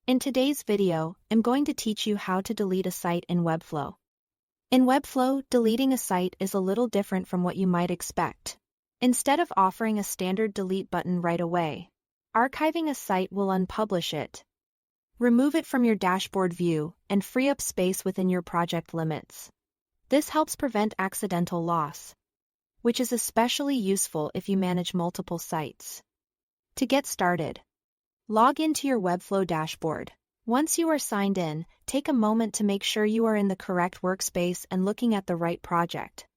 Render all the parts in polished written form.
In today's video, I'm going to teach you how to delete a site in Webflow. In Webflow, deleting a site is a little different from what you might expect. Instead of offering a standard delete button right away, archiving a site will unpublish it, remove it from your dashboard view, and free up space within your project limits. This helps prevent accidental loss, which is especially useful if you manage multiple sites. To get started, log into your Webflow dashboard. Once you are signed in, take a moment to make sure you are in the correct workspace and looking at the right project.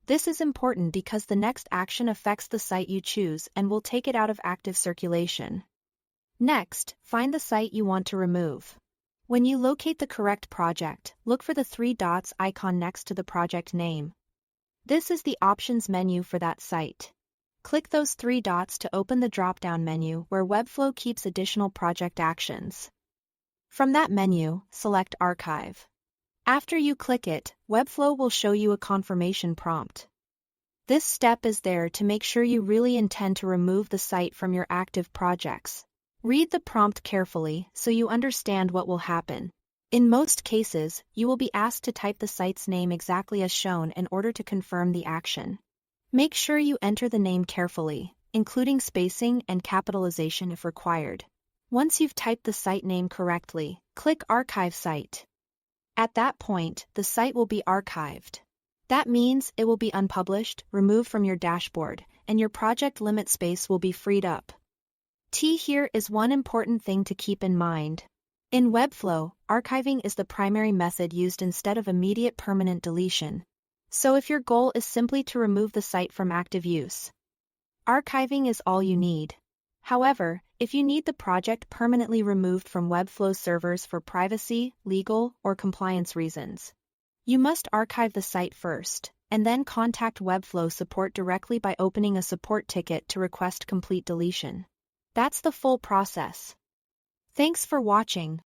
This is important because the next action affects the site you choose and will take it out of active circulation. Next, find the site you want to remove. When you locate the correct project, look for the three dots icon next to the project name. This is the options menu for that site. Click those three dots to open the drop-down menu where Webflow keeps additional project actions. From that menu, select Archive. After you click it, Webflow will show you a confirmation prompt. This step is there to make sure you really intend to remove the site from your active projects. Read the prompt carefully so you understand what will happen. In most cases, you will be asked to type the site's name exactly as shown in order to confirm the action. Make sure you enter the name carefully, including spacing and capitalization if required. Once you've typed the site name correctly, click Archive Site. At that point, the site will be archived. That means it will be unpublished, removed from your dashboard, and your project limit space will be freed up. Here is one important thing to keep in mind. In Webflow, archiving is the primary method used instead of immediate permanent deletion. So if your goal is simply to remove the site from active use, archiving is all you need. However, if you need the project permanently removed from Webflow servers for privacy, legal, or compliance reasons, you must archive the site first, and then contact Webflow support directly by opening a support ticket to request complete deletion. That's the full process. Thanks for watching.